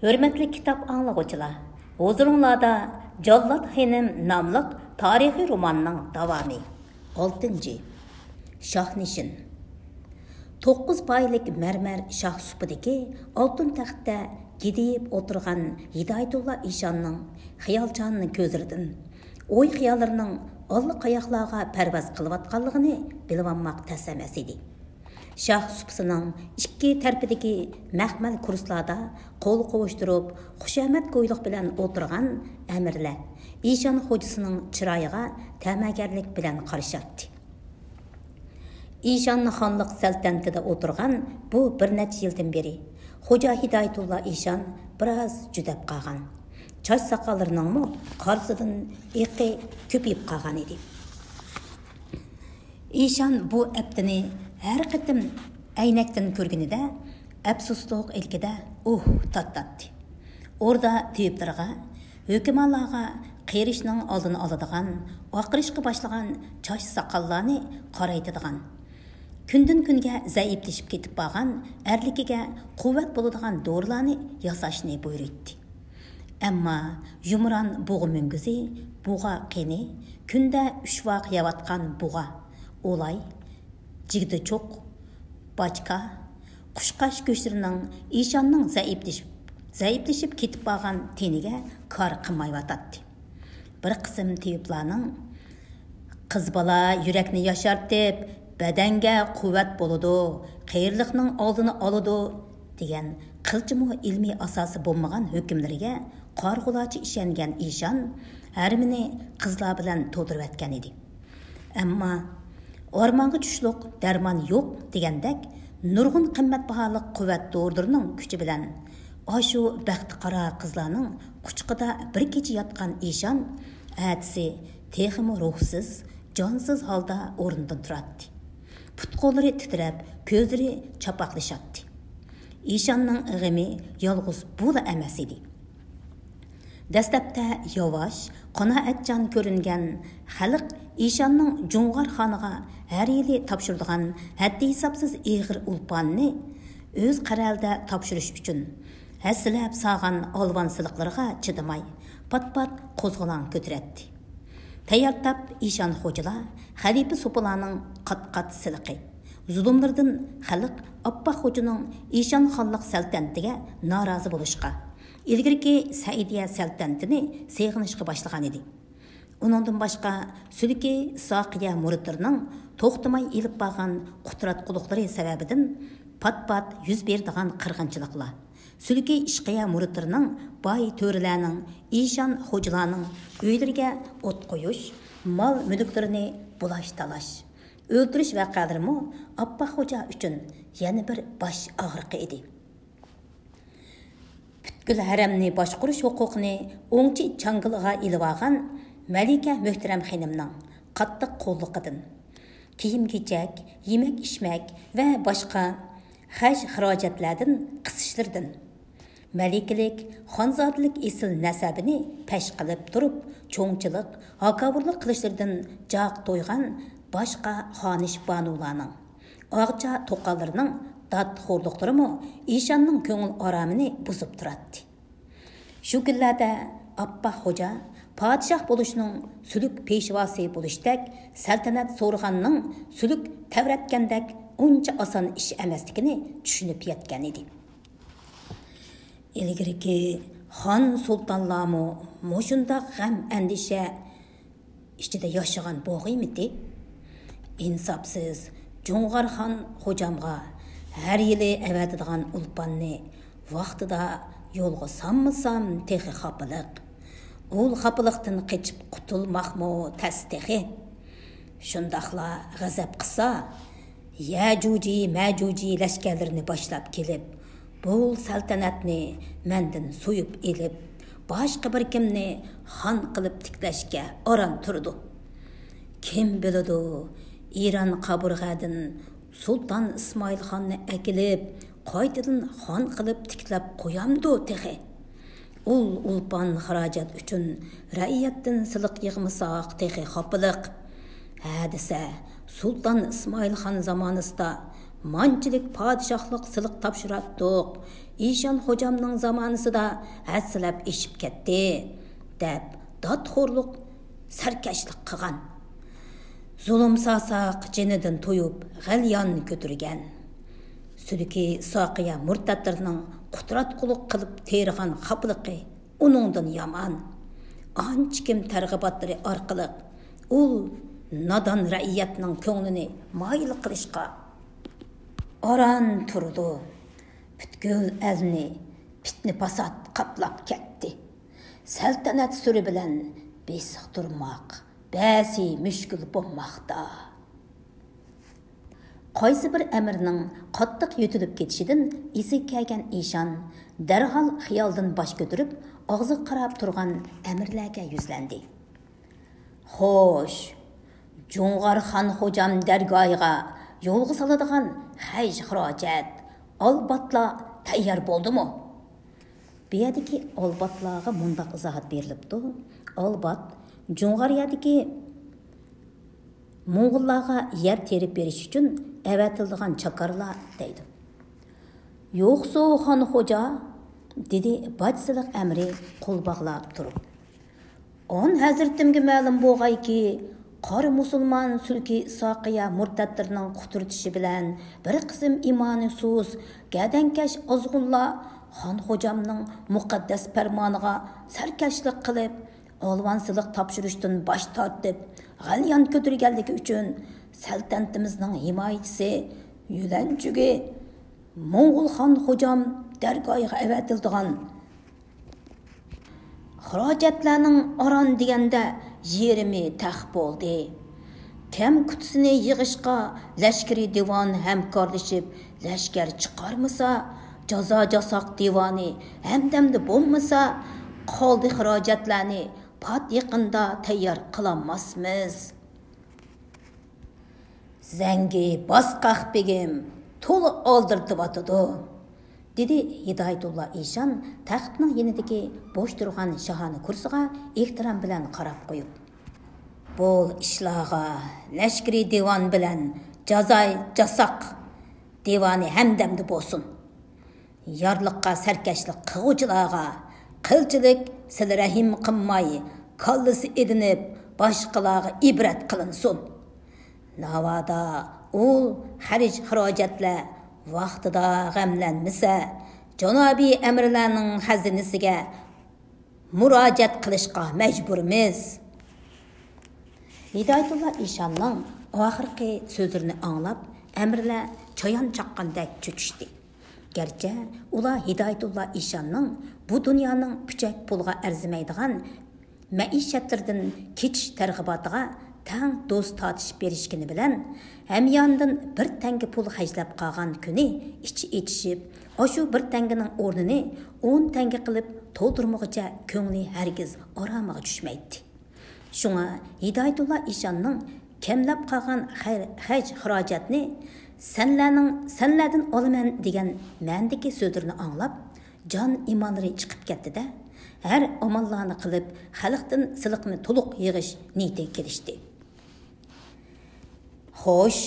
Hürmetli kitap anlıqçılar, huzurunlarda Jallat Henim namlıq tarihi romanның davamı. 6. Şahnişin. 9 paylık mermer şah supidagi altın taxtda gidip oturgan Hidayatullah İşanның xiyalchanning ko'zlaridan o'y xiyollarning allaqayoqlarga parvoz qilayotganligini bilib olmoq tas emas edi. Şah supisining ikki tarafidagi mahmal kurslarda qo'l qovushtirib, xushamat go'yliq bilan o'tirgan amirlar İşan xo'jasining chiroyiga ta'magarlik bilan qarashatdi. İşan xonliq saltanatida o'tirgan bu bir necha yildan beri Xo'ja Hidayatullah İşan biroz judab qolgan. Chash soqollarining qarsidan iqi ko'payib qolgan edi. İşan bu aptini her qitim aynakdan ko'rganida afsusliq ilkida tattatdi. Orada tiyiblarga, hükümanlarga qerishning oldini oladigan, oqirishga boshlagan chash soqollarni qaraydigan. Күнден күнге zaiflashib ketib qolgan erligiga quvvat bo'ladigan dorilarni yasashni buyurdi. Ammo yumron bug'i mungizi, bug'a qeni, kunda 3 vaq yeyotgan bug'a, olay, jigdi cho'q, bachka, qushqash go'shlarining İşanning zaiflashib ketib qolgan teniga kor qilmayotdi. Bir qism tiyiblarning qiz bola yurakni yashartib badanga quvvat bo'ladi, qayirliqning oldini oladi degan qilchimi ilmiy asosi bo'lmagan hukmlariga qarg'ulachi ishongan İşan harmini qizlar bilan to'ldirib atgan edi. Ammo ormonga tushliq darmon yo'q degandek nurg'un qimmatbaho quvvat do'rdirining kuchi bilan ashu baxti qaro qizlarning quchqida bir kecha yotgan İşan atisi texmi ruhsiz, jonsiz holda o'rnidan turadi. Putqo'lari titrab, ko'zlari chapaqlashadi. İşanning g'imi yolg'iz bo'la emas edi. Dastlabda yavash, qanoatchan ko'ringan xalq İşanning Jo'ng'ar xoniga har yili topshiradigan haddi hisobsiz ig'ir ulponni o'z qaralda topshirish uchun hasilab sog'an olvonsiliqlarga chidamay, pat-pat qo'zg'olon ko'taradi. Tayyortab İşan xo'jalar xalifa so'pilarning qat-qat siliqi. Zulumlardan xalq Abba xo'janing İşan xonliq saltanatiga norozi bo'lishqa, ilgirki Saidiya saltanatini seg'inishga boshlagan edi. Uningdan boshqa Sulki Soqiya muritlarining to'xtamay ilib borgan qutratquliqlari sababidan pat-pat yuz berdigan qirg'inchiliklar. Sulki ishqiya muritlarining boy to'rilarning İşan xo'jalarning uylariga o't qo'yish, mol mulklarini bulash talash, o'ldirish vaqalarimi Abba xo'ja uchun yana bir bosh og'riqi edi. Butkul haramni boshqarish huquqini o'ngchi changiliga ilib olgan Malika Muhtaram xonimning qattiq qo'lliqidan, kiyim-kechak, yemak-ichmak va boshqa xarajatlardan qisishlardan Malikalik, xonzodalik esil nasabini pesh qilib turib, cho'ngchilik, hakavorlik qilishlardan joq to'ygan boshqa xonish banularning, og'cha to'qallarning dadxo'rliqlarimi İşanning ko'ngil oromini buzib turadi. Shu kunlarda Abba xo'ja podshoh bo'lishning suluk peshvosi bo'lishdek, saltanat so'rg'anning suluk tavratgandek uncha oson ish emasligini tushunib yetgan edi. İlgirki xon sultonlarmi mushundaq g'am andisha ichida yashagan bo'g'imidi? İnsofsiz Jo'ng'ar xon xo'jamga har yili avatadigan ulponni vaqtida yo'lga solmasam texi xapiliq. Ul xapiliqdan qechib qutulmoqmi tasdiqi. Shundaqla g'azab qilsa, Yajuji Majuji lashkarlarini boshlab kelib, bu saltanatni mendan so'yib elib, boshqa bir kimni xon qilib tiklashga oran turdi. Kim biladi, İran qaburg'adan Sultan İsmoil xonni akilib, qaytadan xon qilib tiklab qo'yamdi texi. Ulpan xarajat uchun ra'iyatdan siliq yig'masaq texi xopiliq. Hadisa Sultan İsmoil xon zamonasida manchilik padişahlık sılık tapşırattık. İşan hocamның zamanısıda həssilab eşip ketdi, deb datxo'rlik, sarkashlik qilgan. Zulüm sasaq jenidan to'yib, g'alyon ko'tirgan. Sülki Saqiya murtatlarning qutratqulik qilib terigan xapliqi uningdan yaman. Ancha kim targ'ibotlari orqali ul nadon raiyatning ko'nglini moyil qilishga oran turdi. Butkul elni fitni fasod qaplab ketdi. Saltanat suri bilan besiq turmoq ba'zi mushkul bo'lmoqda. Qaysi bir əmirning qattiq yutilib ketishidan esi kelgan Eshon darhol xiyoldan bosh ko'tarib, og'zi qarab turgan amirlarga yuzlandi. Xo'sh, Jo'ng'ar xon xo'jam dargohiga yo'lga soladigan haj xarajat albatla tayyor bo'ldimi? Bu yerdagi albatlarga mundaq izohat berilibdi. Albat Jo'ng'ar yerdagi Moğollarga yer terip beriş üçün əvətildiğən çakarlar deydi. Yoxsa xan xoca, dedi bacısılıq əmri qol bağlab turub. On həzirtimge məlum boğay ki, qari musulman sülki Saqiya murtatlarının quturtişi bilən bir qism imani sus, gədənkeş azğunlar xan xocamның muqaddas pərmanıga sarkashlik qilib, olvansılık tapşırıştın baş tartib, g'alyon ko'tirganligi uchun saltantimizning himoyachisi Yulanchugi Mo'g'ul xon xo'jam dargohiga avatildigan xarajatlarning oron deganda yerimi tax bo'ldi. Kam kutisini yig'ishqa lashkari divon hamkorlashib lashkar chiqarmasa, jazo jasoq divoni hamdamda bo'lmasa, qoldi xarajatlarni pat yaqinda tayyor qilamazmiz. Zangi bosqaq begim to'liq oldirtib atadi, dedi Hidoyatullo Eshon taxtning yenidagi bo'sh turgan shohona kursiga ehtirom bilan qarab qo'yib. Bol ishlarga lashkari divon bilan jazoy jasoq divoni hamdamda bo'lsin. Yorliqqa sarkashlik qiluvchilarga qilchilik sil rahim qilmay, kallisi edinib, boshqalarga ibrat qilinsin. Navada ul xarij xarajatlar vaqtida g'amlanmasa, janobiy amirlarning xazinasiga murojaat qilishga majburmiz. Hidoyatullo Eshonning oxirgi so'zlarini anglab, amirlar choyon chaqqandek cho'kishdi. Gerçi ular Hidoyatullo Eshonning bu dunyoning puchak pulga arzimaydigan maishatlardan ketish targ'ibotiga tang do'st tortishib berishgini bilan hamyondan bir tanga pul hajlab qolgan kuni ichi etishib, oshu bir tanganing o'rnini 10 tanga qilib to'ldirmoqcha ko'ngli hargiz oromiga tushmaydi. Shunga Hidoyatullo Eshonning kemlab qolgan haj xarajatni senlerden olaman degan mendeki sözlerini anlap, can imanları çıkıp ketdi-de, her amallarını qilib, xalqdan siliqni to'liq yig'ish niyati kelishdi. Xo'sh,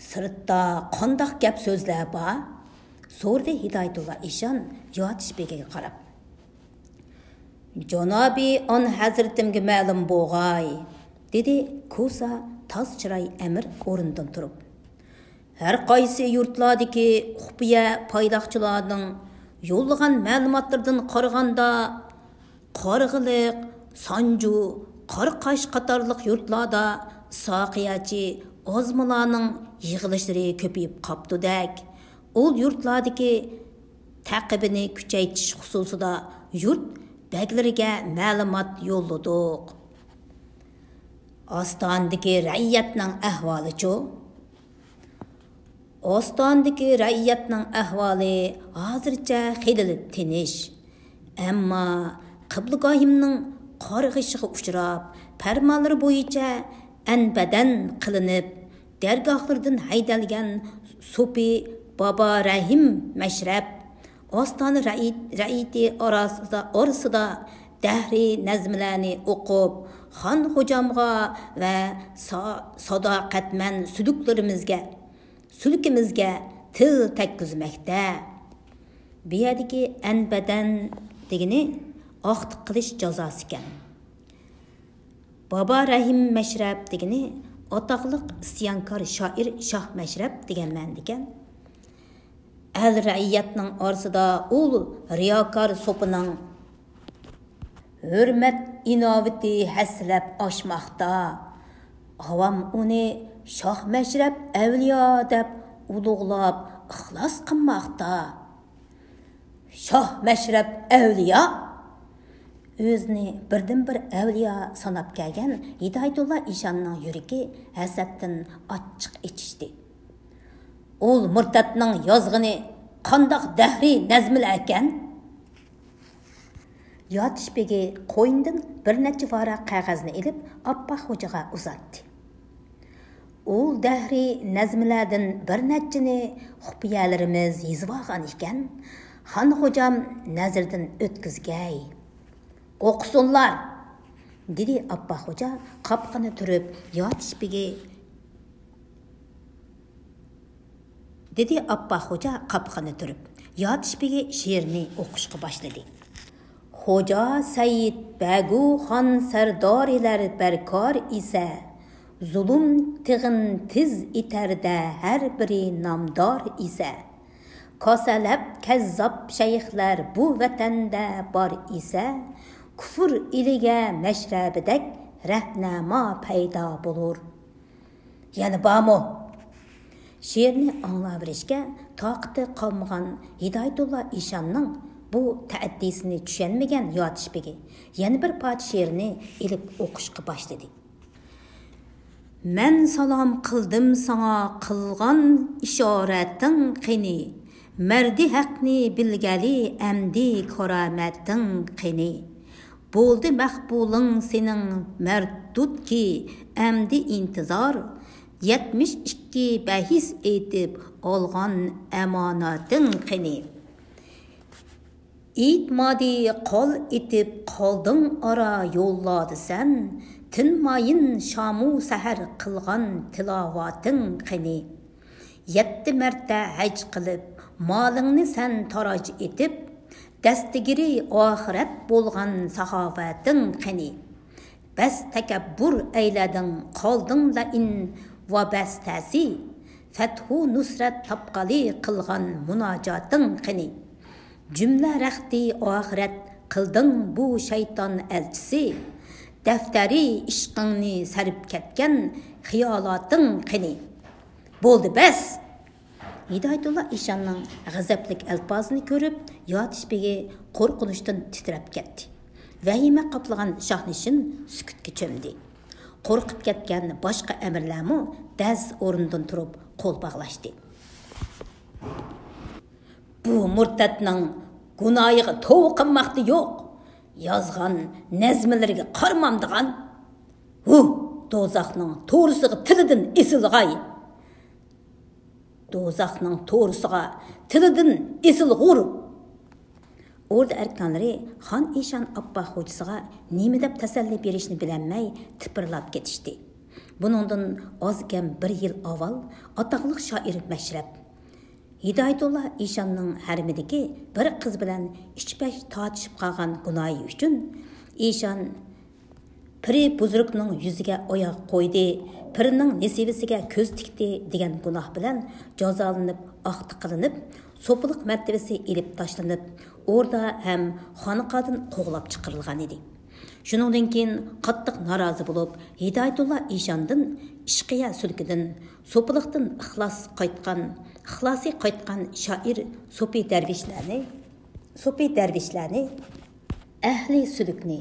sirtda qandaq gap so'zlar bor? So'rdi Hidoyatullo Eshon yotish begiga qarab. Janobi on hazratimga ma'lum bo'g'ay, dedi Kosa taz chiroy amir o'rnidan turib. Her qaysi yurtlardaki xufiya paydaxçılarning yo'llagan ma'lumotlardan qaraganda Qorg'iliq, Sanju, Qorqash qatorliq yurtlarda Saqiyachi ozmalarning yig'ilishlari ko'payib qopdi-dak. Ol yurtlardagi taqibini kuchaytirish xususida yurt beglariga ma'lumot yo'lladik. Ostondagi raiyatning ahvoli-chi? Ostondagi raiyatning ahvoli hozircha xeyli tinish. Ammo qiblagohimning qarg'ishiga uchrab, farmonlari bo'yicha anbadan qilinib, dargohlardan haydalgan So'pi Baba Rahim Mashrab Ostona raiti orasida dahri nazmlarni o'qib, xon xo'jamga va sadoqatman suduklarimizga sülkimizge til tekkizmekte. Bu yerdeki enbeden degini aqtiq qilish jazosi ekan. Baba Rahim Mashrab degini ataqliq isyonkor shoir Shoh Mashrab degan ma'noda ekan. Al ra'iyatning orasida ul riyokor so'pining hurmat inovati haslab oshmoqda. Avam uni Shoh Mashrab avliyo deb ulug'lab ixlos qilmoqda. Shoh Mashrab avliyo o'zini birdan-bir avliyo sanab kelgan Hidoyatulloh Eshonning yuragi hasaddan ochiq ichishdi. Ol murtadning yozg'ini qandoq dahri nazmlar ekan? Yotishbegi qo'yindan bir necha varaq qog'ozni ilib Oppoq xo'jaga uzatdi. Ol dahri nazmlardan bir nechini xufiyalarimiz yozib olgan ekan. Xon xo'jam nazardan o'tkazgay. O'qisunlar, dedi Oppoq xo'ja qapqini turib yotishbegi she'rni o'qishga boshladi. Xo'ja Said Bagu xon sardorilar barkor ise zulm tig'in tiz itarda har biri namdor ise kosalab kazzab shayxlar bu vatanda bor ise kufr iliga mashrabidek rahnama paydo bo'lur. Yani bamo she'rni anglaverishga toqati qolmagan Hidoyatulloh Eshonning bu ta'addisini tushunmagan yotishbegi yana bir parcha she'rni ilib o'qishga boshladi. Men salom qildim sana qilgan ishorating qini, mardi haqni bilgali amdi karomating qini. Bo'ldi maqbuling sening mardud ki amdi intizor, 72 bahis etib olgan amonating qini. İtmadi qol etib qolding ara yo'lladi sen, tinmayin shamu sahar qilgan tilovating qini. 7 marta haj qilib molingni sen taroj etib, dastigiri oxirat bo'lgan saxovating qini. Bas takabbur aylading qolding la in va bastasi, fathu nusrat tapqali qilgan munojoting qini. Cümle rəxti ahiret qıldın bu şeytan elçisi, defteri işqini sarıp ketken xiyalatın qini. Boldu bəs. Hidoyatulloh Eshonning g'azablik alfozini ko'rib, yotishbegi qo'rqinishdan titrab ketdi. Vahima qoplagan Shohnishin sukutga cho'mdi. Qo'rqib ketgan boshqa amirlarmi daz o'rnidan turib qo'l bog'lashdi. Bu murtadning gunohiga tov qilmoqda yo'q. Yozgan nazmlariga qarmamdigan. Do'zaxning to'g'risiga tilidan esilg'ay. Do'zaxning to'g'risiga tilidan esilg'ur. Orda arkanlari Xon Eshon Oppoq xo'jasiga nima deb tasalli berishni bilolmay tipirlab ketishdi. Buningdan ozgam 1 yil avval ataqliq shoir Mashrab Hidoyatulloh Eshonning harmidagi bir qiz bilan ichpash tortishib qolgan gunohi uchun Eshon piri buzrukning yuziga oyoq qo'ydi, pirining nesivisiga ko'z tikdi degan gunoh bilan jazolanib, aqti qilinib, so'piliq martabasi ilib tashlanib, orada ham xonaqodan qo'g'lab chiqarilgan edi. Shuningdan keyin qattiq norozi bo'lib, Hidoyatulloh Eshondan ishqiya sulkidan, so'piliqdan ixlosi qaytgan shoir So'pi darvishlarni, ahli sulukni,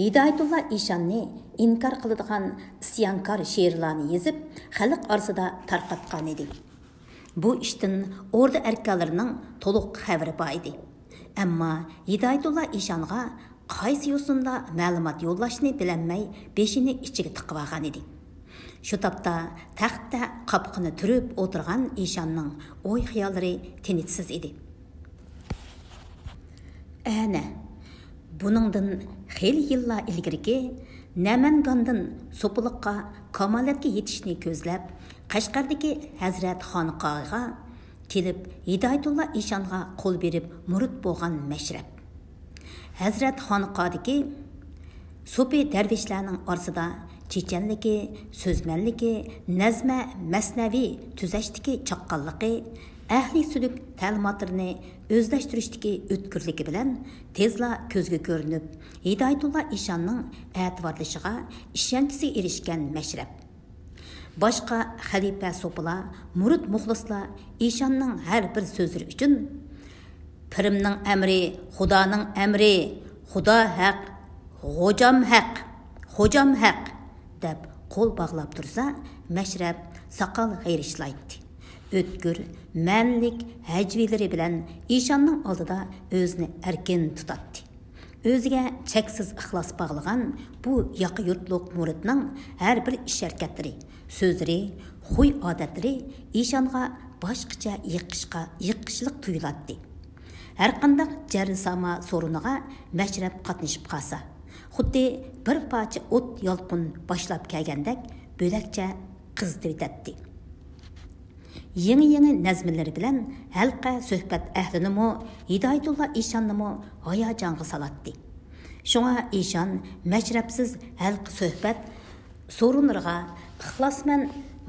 Hidoyatulloh Eshonni inkor qiladigan isyonkor she'rlarni yozib, xalq orasida tarqatgan edi. Bu ishdan orda arkalarining to'liq xabari bor edi. Ammo Hidoyatulloh Eshonga qaysi yo'sinda ma'lumot yo'llashni bilolmay beshini ichiga tiqib olgan edi. Shu topda taxtda qapqini turib o'tirgan Eshonning o'y xiyollari tinitsiz edi. Ana buningdan xeyli yillar ilgirki Namangandan So'piliqqa kamolatga yetishni ko'zlab, Qashqardagi Hazrat Xonqoga kelib, Hidoyatullo Eshonga qo'l berib murid bo'lgan Mashrab. Hazrat Xonqodagi So'pi darvishlarning orasida chechenligi, so'zmanligi, nazma, masnaviy tuzashdagi chaqqonligi, ahli suluk ta'limotlarini o'zlashtirishdagi o'tkirligi bilan tezla ko'zga ko'rinib, Hidoyatullo Eshonning e'tiborlashiga ishonchisiga erishgan Mashrab. Boshqa xalifa so'pilar, murid muxlislar Eshonning har bir so'zi uchun Pirimning amri, Xudoning amri, Xudo haq, Xo'jam haq deb qo'l bog'lab tursa, Mashrab soqol g'ayrishlaydi. O'tkir, manlik hajvilari bilan Eshonning oldida o'zini erkin tutadi. O'ziga cheksiz ixlos bog'lagan bu yoqi yurtliq muridning har bir ish-harakatlari, so'zlari, xuy odatlari Eshonga boshqacha yiqishliq tuyuladi. Har qanday jarisama soruniga Mashrab qatnashib qolsa, xuddi bir parcha o't yolqin boshlab kelgandek bo'lakcha qizdirdi. Yeni nazmlari bilan halqa suhbat ahlinimi, Hidoyatullo Eshonnimi hayajonga salatdi. Shunga Eshon Mashrabsiz halqa suhbat sorunlarga ixlosman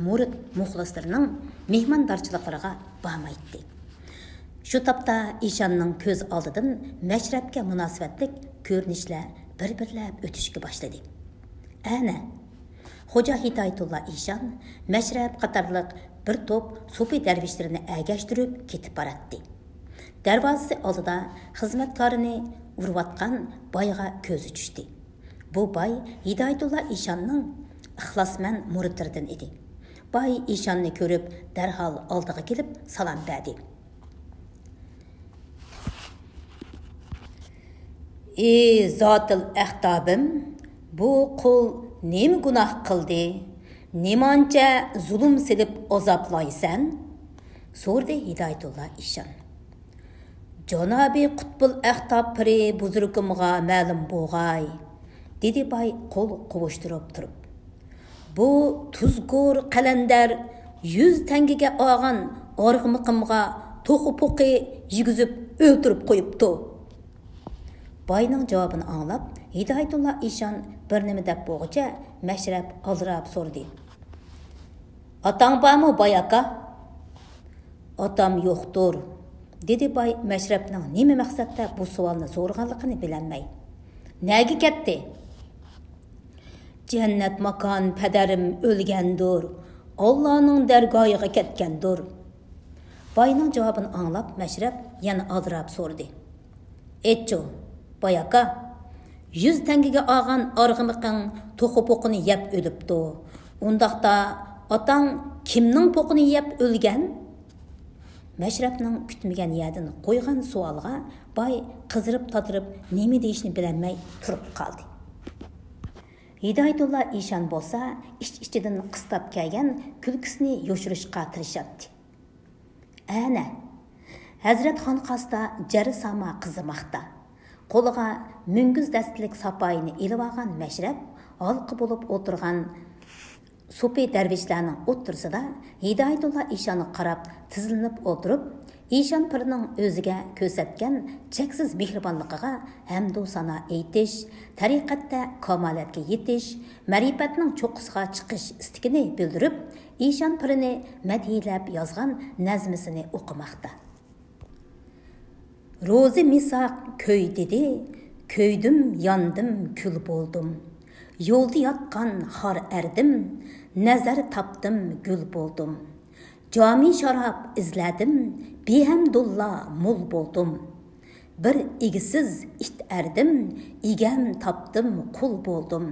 murid muxlislarining mehmondorchiliklariga bormaydi. Shu topda Eshonning ko'z oldidan Mashrabga munosabatlik ko'rinishlar bir-birlab o'tishga boshladi. Ana Xo'ja Hidoyatullo Eshon Mashrab qatorliq bir to'p so'pi darvishlarini agashtirib ketib boradi. Darvozasi oldida xizmatkorini urayotgan boyga ko'zi tushdi. Bu boy Hidoyatullo Eshonning ixlosman muridlaridan edi. Boy Eshonni ko'rib darhol oldiga kelib salom berdi. Ey zotil ahtabim, bu qul nima gunoh qildi? Nemancha zulm silib azoblaysan? So'rdi Hidoyatullo Eshon. Janobi Qutbul Ahtab piri buzurgimga ma'lum bo'lg'ay, dedi boy qo'l qovushtirib turib. Bu tuzgur qalandar 100 tangaga olgan org'imiqimga to'qi-po'qi yigizib o'ltirib qo'yibdi. Boyning javobini anglab, Hidoyatullo Eshon bir nima deb bo'g'icha Mashrab aldirab so'rdi. Atang bormi boy aka? Atam yo'qdir, dedi boy Mashrabning nima maqsadda bu savolni so'rganligini bilolmay. Nega ketdi? Jannat makon padarim o'lgandir, Allohning dargohiga ketgandir. Boyning javobini anglab, Mashrab yana aldirab so'rdi. Etcho, boy aka, 100 tangaga olgan org'imiqing to'qi-po'qini yeb o'libdi. Undaqda atang kimning po'qini yeb o'lgan? Mashrabning kutmagan yerdan qo'ygan savolga boy qizirib tatirib nima deyishni bilolmay turib qoldi. Hidoyatullo Eshon bo'lsa, ichidan qistab kelgan kulkisini yo'shirishga tirishadi. Ana, Hazrat Xonqasda jarisama qizimoqda. Qo'liga munguz dastlik sapoyini ilib olgan Mashrab halqa bo'lib o'tirgan so'pi darvishlarning o'ttirsida Hidoyatullo Eshonni qarab tizilib o'tirib, Eshon pirning o'ziga ko'rsatgan cheksiz mehribonligiga hamdu sano aytish, tariqatda kamolatga yetish, ma'rifatning cho'qqisiga chiqish istigini bildirib, Eshon pirini madhilab yozgan nazmisini o'qimoqda. Rozi misaq köy dedi, köydim, yandım, kül boldum. Yolda yatkan har erdim, nazar tapdım, gül boldum. Cami şarap izledim, bihamdullah mul boldum. Bir igisiz it erdim, igem tapdım, kul boldum.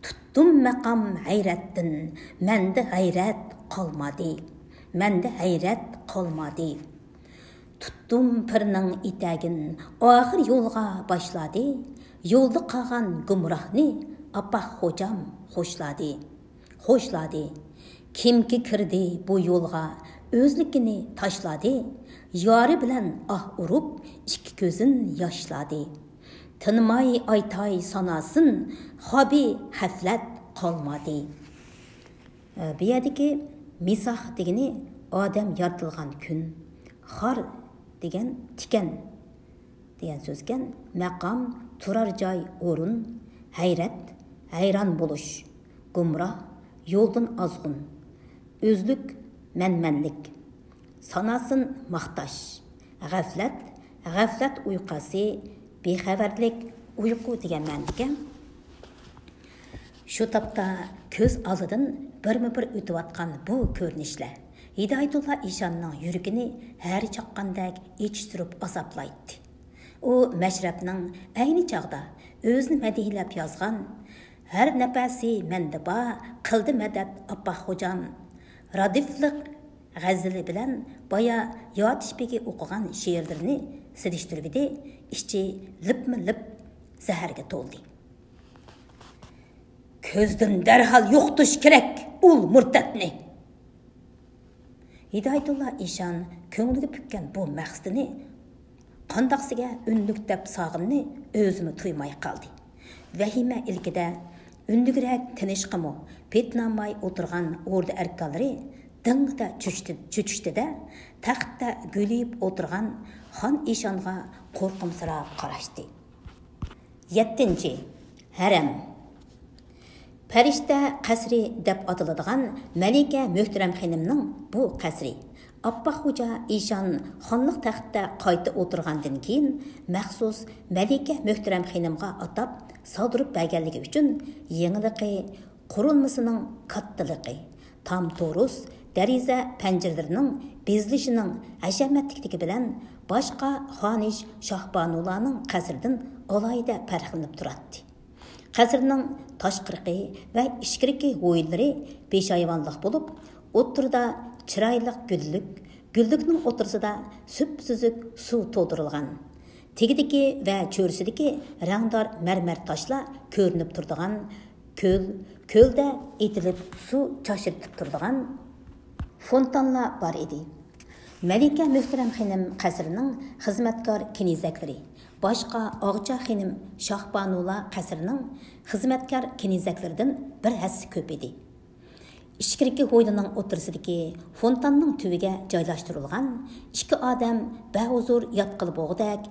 Tuttum maqam hayrettin, mende hayret kalmadı. Mende hayret kalmadı. Tuttum pirning itagin, oxir yo'lga boshladi. Yo'lda qolgan gumrohni apaq xo'jam xo'shladi. Kimki kirdi bu yo'lga, o'zligini tashladi. Yori bilan urib, ikki ko'zin yoshladi. Tinmay aytay sanasin, hobi haflat qolmadi. Bu yerdagi Misah degeni odam yaratılgan kun. Xar degan tikan degan so'zgan. Maqam, turar joy, o'rin, hayrat, hayron bo'lish, gumroh, yo'ldan ozg'un, o'zlik, manmanlik, sanasin maqtash, g'aflat uyqusi, bexabarlik, uyqu degan ma'noga. Shu topda ko'z oldidan birma-bir o'tayotgan bu ko'rinishlar Hidoyatulloh Eshonning yuragini har chaqqandek echishtirib azoblaydi. U mashrabning ayni chog'da o'zini madihlab yozgan har nafasi menda bor qildi madad Abboq xo'jam radifliq g'azali bilan boya yotishbegi o'qigan she'rlarini sidishtirgidi ichi lip zaharga to'ldi. Ko'zdan darhol yo'qtish kerak ul murtadni. Hidoyatulloh Eshon ko'ngliga pukkan bu maqsadini qandaqsiga unlik deb sog'inni o'zimi tuymay qoldi. Vahima ilkida undigirak tinishqimi petnamay o'tirgan o'rda arkanlari dingda cho'chishdida taxtda guliyib o'tirgan xon Eshonga qo'rqimsirab qarashdi. 7. Haram. Farishta qasri deb atiladigan Malika Muhtaram xonimning bu qasri Abboq xo'ja Eshon xonlik taxtda qayta o'tirgandan keyin maxsus Malika Muhtaram xonimga atab soldirib berganligi uchun yengiligi, qurilmasining kattaligi, tam to'rus dariza panjaralarining bezlishining hashamatlikligi bilan boshqa xonish Shohbanularning qasridan alohida farqlanib turadi. Qasrning tashqirqi va ichkiriki o'yinlari peshayvonliq bo'lib, o'ttirda chiroyli gullikning o'tirsida sup-suzuk suv to'ldirilgan. Tegidiki va cho'rsidagi rangdor marmar toshlar ko'rinib turadigan ko'lda etilib suv chashirtib turadigan fontanlar bor edi. Malika Muhtaram xonim qasrining xizmatkor kenizaklari boshqa Og'cha xonim Shohbanular qasrining xizmatkor kenizaklaridan bir hassa ko'p edi. Ichkiriki hovlining o'tirsidagi fontanning tuviga joylashtirilgan ikki odam bahuzur yotqil bo'g'dak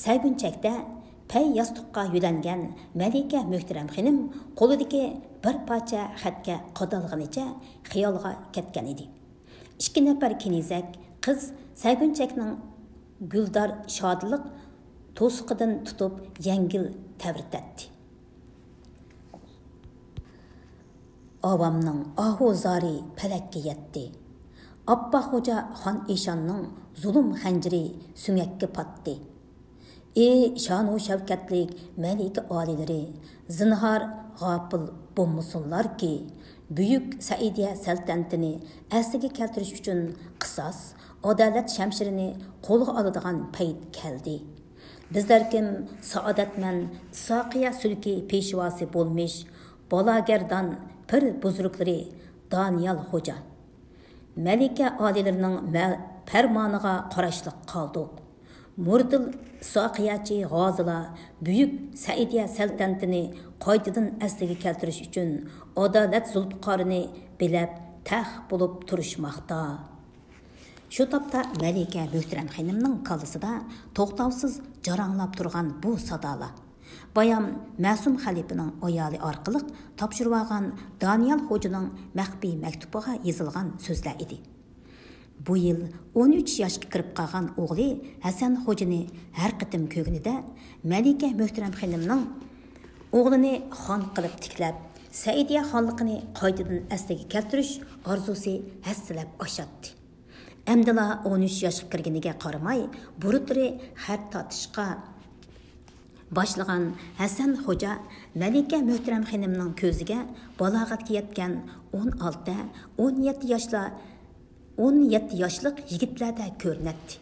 saygunchakda pay yostiqqa yulangan Malika Muhtaram xonim qo'lidagi bir parcha xatga qadalganicha xiyolga ketgan edi. 2 nafar kenizak qiz saygunchakning guldor shodliq to'siqidan tutib yengil tavritadi. Avamning ahuzari falakka yetdi. Abboq xo'ja xon Eshonning zulm xanjiri sungakka patdi. Ey shanu shavkatlik malika olilari, zinhar g'ofil bo'lmasinlar ki, buyuk Saidiya saltanatini asliga keltirish uchun qisos, adolat shamshirini qo'lga oladigan payt keldi. Bizlar kim saodatman Soqiya sulki peshvosi bo'lmish bolagardan pir buzruklari Daniyal xo'ja malika olilarining farmoniga qarashliq qoldik. Murdil Soqiyachi g'ozila buyuk Saidiya saltanatini qaytadan asliga keltirish uchun adolat zulfiqorini bilab tax bo'lib turishmoqda. Shu topda Malika Muhtaram xonimning qalbisida to'xtovsiz jaranglab turgan bu sadolar Bayam Ma'sum xalifaning ayoli orqali topshirib olgan Daniyal xo'janing maxfiy maktubiga yozilgan so'zlar edi. Bu yil 13 yoshga kirib qolgan o'g'li Hasan xo'jani har qitim ko'gnida Malika Muhtaram xonimning o'g'lini xon qilib tiklab, Saidiya xonligini qaytadan asliga keltirish orzusi hassalab oshadi. Әмділа 13 yaşqa kirgeniga qaramay, burutlari xat tatishqa başlagan Hasan xo'ja Malika Muhtaram xonimning ko'ziga balog'atga yetgan 16-17 yoshlik yigitlarda ko'rinadi.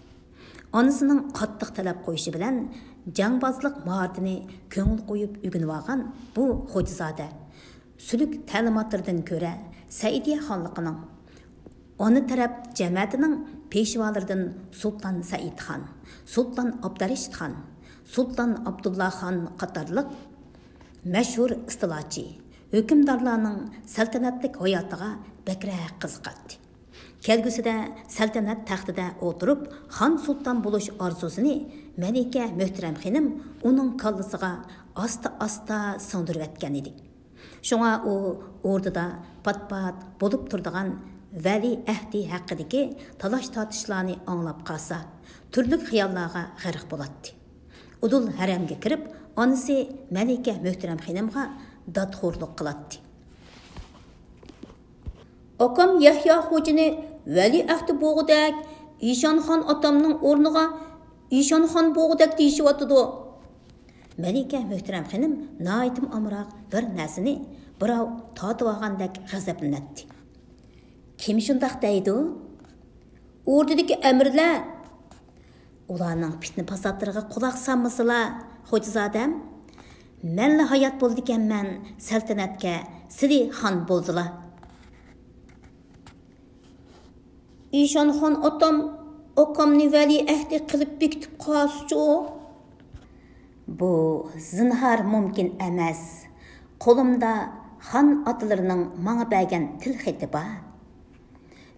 Onasining qattiq talab qo'yishi bilan jangbozlik mahoratini ko'ngil qo'yib o'rganib olgan bu xo'jazoda suluk ta'limotlaridan ko'ra Saidiya xonligining Onu taraf cəmiyyətinin peşvalarından Sultan Said xan, Sultan Abdurrashid xan, Sultan Abdullah xan qatarlıq məşhur istilaçı, hükümdarlarının saltanatlik hayatıga бәкірәк қызықатты. Kelgusida saltanat taxtida o'tirib, xon sulton bo'lish orzusini Malika Muhtaram xonim uning kallasiga asta-asta singdirib etgan edi. Shunga u o'rnida pat-pat bo'lib turadigan vali ahdi haqidagi talash-tortishlarni anglab qolsa, turli xiyollarga g'arq bo'ladi. Udul haramga kirib, onasi Malika Muhtaram xonimga dadxo'rlik qiladi. Akam Yahya xo'jini vali ahdi bo'g'udak, Ishonxon otamning o'rniga Ishonxon bo'g'udak deyishyotdi. Malika Muhtaram xonim noitim amroq bir narsani birov totib olgandek g'azablanadi. Kim shundoq deydi? O'rdidagi amirlar ularning fitna fasotlariga quloq solmasizlar, xo'jazodam. Menla hayot bo'ldi ekanman, saltanatga sili xon bo'ldilar. Ishonxon otam okamni vali ahdi qilib bekitib qolsa-chu. Bu zinhar mumkin emas. Qo'limda xon otalarining menga bergan til xati bor.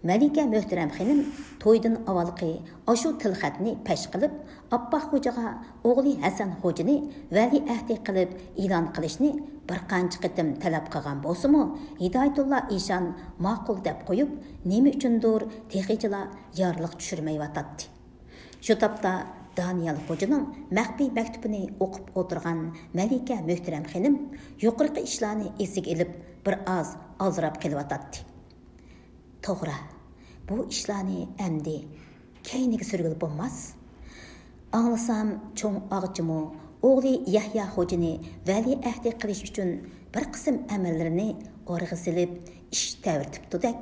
Malika Muhtaram xonim to'ydan avvalgi ashu til xatni pesh qilib, Abbaq xo'jaga o'g'li Hasan xo'jini vali ahdi qilib e'lon qilishni bir qancha qitim talab qilgan bo'lsa-mu, Hidoyatullo Ishon ma'qul deb qo'yib, nima uchundir texichilar yorliq tushirmayotdi. Shu topda Daniel xo'janing maxfiy maktubini o'qib o'tirgan Malika Muhtaram xonim yuqorqi ishlarni esiga ilib bir oz aldirab qelyotdi. To'g'ri, bu ishlarni endi keyniga surgil bo'lmas. Anglasam, cho'ng og'chimi o'g'li Yahya xo'jini vali ahdi qilish uchun bir qism amallarini o'rg'a silib ish tavirtibdi-dak.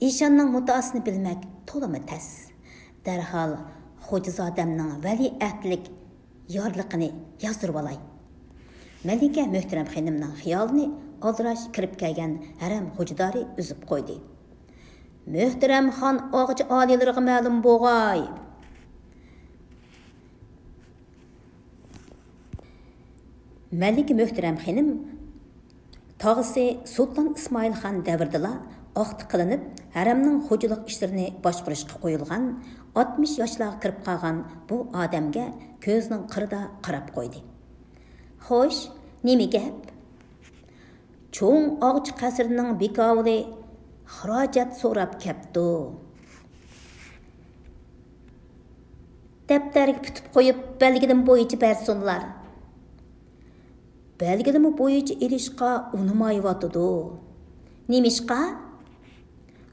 Ishonning mutoasini bilmak to'limi tas. Darhol xo'jazodamning vali ahdilik yorliqini yozdirib olay. Malika Muhtaram xonimning xiyolini aldirash kirib kelgan haram xo'jadori uzib qo'ydi. Muhtaram xon og'chi olilariga ma'lum bo'g'ay. Malika Muhtaram xonim tog'isi Sultan Ismoil xon davrida oqti qilinib, haramning xo'jalik ishlarini boshqarishga qo'yilgan 60 yoshlarga kirib qolgan bu odamga ko'zning qirida qarab qo'ydi. Xo'sh, nima gap? Cho'ng og'chi qasrining bekovli xarajat so'rab kepti. Daftarga putib qo'yib, belgilim bo'yicha bersinlar. Belgilimi bo'yicha erishqa unimayotdi. Nimishqa?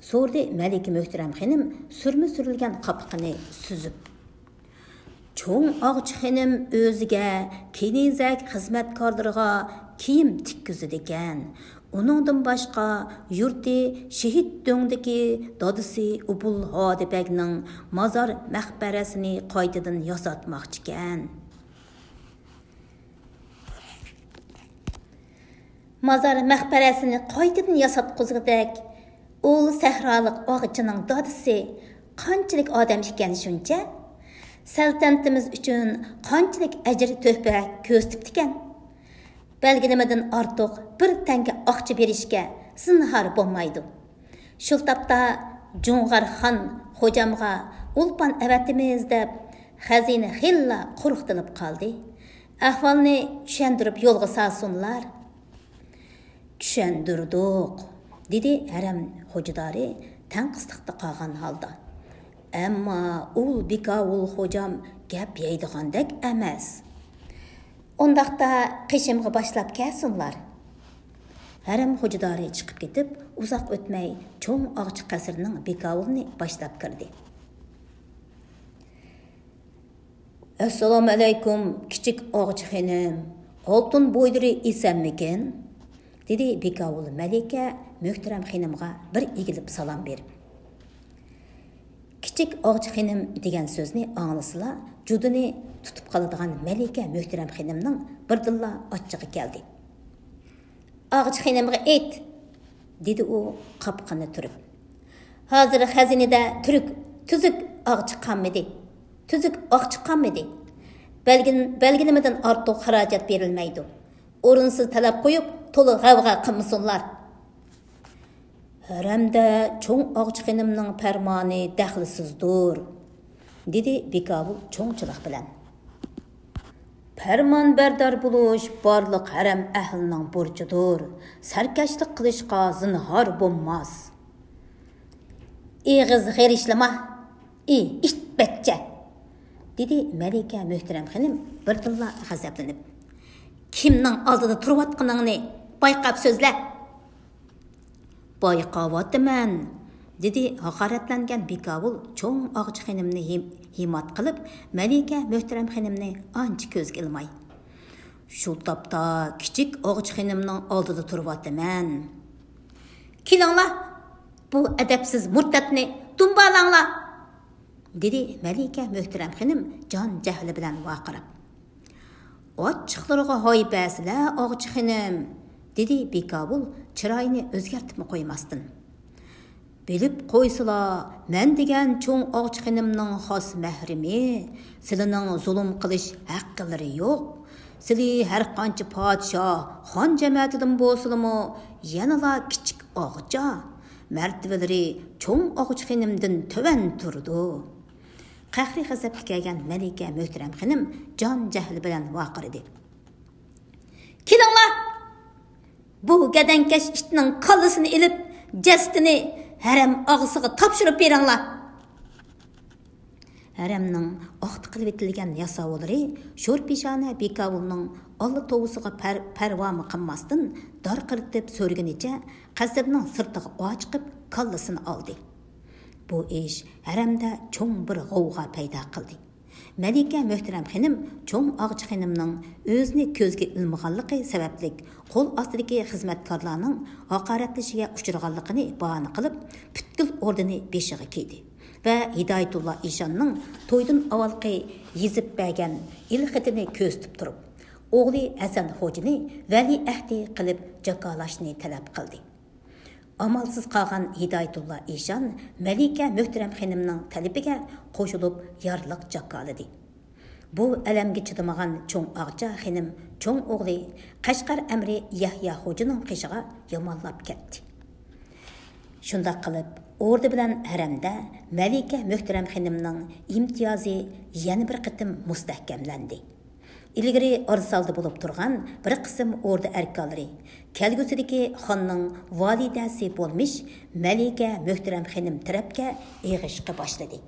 So'rdi Malika Muhtaram xonim surma surilgan qopqini suzib. Cho'ng og'chi xonim o'ziga kenizak xizmatkorlariga kiyim tikkizdi ekan. Uningdan boshqa yurti shahid do'ngdagi dodisi Ubul Hodibagning mozor maqbarasini qaytadan yasatmoqchi ekan. Mozor maqbarasini qaytadan yasatqizgidek o'l sahrolik og'chining dodisi qanchalik odam ekan shuncha? Saltanatimiz uchun qanchalik ajr to'hfa ko'rsatibdi ekan. Belgilamadan ortiq bir tanga oqchi berishga zinhor bo'lmaydi. Shu topda Jo'ng'ar xon xo'jamga ulpan avatimiz deb xazina xilla quruqtilib qoldi. Ahvolni tushuntirib yo'lga solsunlar. Tushundirdik, dedi haram xo'jadori tanqisliqda qolgan holda. Ammo ul bekovul xo'jam gap yeydigandek emas. Ondaqda qishimga boshlab kelsinlar. Haram xo'jadori chiqib ketib, uzoq o'tmay cho'ng og'chi qasrining bekovulni boshlab kirdi. Assalomu alaykum, kichik og'chi xonim. Oltin bo'ylari esanmikin? Dedi bekovul Malika Muhtaram xonimga bir egilib salom berib. Kichik og'chi xonim degan so'zni anglasizlar, judini tutib qoladigan Malika Muhtaram xonimning birdilla ochchig'i keldi. Og'chi xonimga ayt, dedi u qopqini turib. Hozir xazinada tuzuk og'chi qanmidi. Tuzuk og'chi qanmidi. Belgilamadan ortiq xarajat berilmaydi. O'rinsiz talab qo'yib, to'liq g'avg'a qilmasinlar. Hərəmdə çoğ ağçı xanımның pərmanı dəxlisizdir, dedi Bekabul çoğçılıq bilən. Pərman bərdar buluş barlıq hərəm əhlinin borcudur. Sərkəşlik qilishqa zinhar bo'lmaz. Eğiz g'erişlama, iştbetçe, dedi Malika Möhtərəm xanım birdilla g'azablanib. Kimning oldida turayotganingni bayqab so'zla. Bayqavatman, dedi haqoratlangan Bekabul cho'ng og'chi xonimni himmat qilib, Malika Möhtərəm xonimni ancha ko'zga ilmay. Shu topda kichik og'chi xonimning oldida turayotman. Kelinglar, bu adabsiz murtatni tumbalanglar, dedi Malika Möhtərəm xonim jon jahli bilan vaqirab. Ochiqlarga hoybasizlar og'chi xonim, dedi Bekabul chiroyini o'zgartib qo'ymasdan. Bilib qo'ysizlar, men degan cho'ng og'chi xonimning xos mahrimi, sizlarning zulm qilish haqqilari yo'q. Sizlar har qancha podshoh, xon jamiyatidan bo'lsa-mu, yanala kichik og'cha, martabalari cho'ng og'chi xonimdan tuvan turdi. Qahri g'azabga kelgan Malika Möhtərəm xonim jon jahli bilan vaqirdi. Kelinglar, bu gadankash itning qallasini ilib, jasadini haram og'isiga topshirib beringlar. Haramning oqti qilib etilgan yasovolari sho'rpeshona Bekabulning olli tovusiga parvomi qilmasdan dor qiritib so'rgunicha qasrning sirtiga ochiqib kallasini oldi. Bu ish haramda cho'ng bir g'ovg'a paydo qildi. Malika Möhtərəm xonim cho'ng og'chi xonimning o'zini ko'zga ilmaganligi sababli qo'l ostidagi xizmatkorlarning haqoratlashiga uchraganligini bahona qilib, butkul ordini beshiga kiydi va Hidoyatullo Eshonning to'ydan avvalgi yezib bergan ilxitini ko'zitib turib, o'g'li Hasan Xo'jini vali ahdi qilib jakolashni talab qildi. Amalsız qolgan Hidoyatullo Eshon Malika Möhtərəm xonimning talabiga qo'shilib yorliq jakoladi. Bu alamga chidamagan cho'ng og'cha xonim cho'ng o'g'li Qashqar amri Yahya Xo'jining qishig'a yomonlab ketdi. Shunda qilib, ordi bilan haramda Malika Möhtərəm xonimning imtiyozi yana bir qitim mustahkamlandi. İlgiri arsalda bo'lib turgan bir qism ordu erkanlari kelgusidagi xonning validasi bo'lmish Malika Möhtərəm xonim tarafga eg'ishqa boshladi.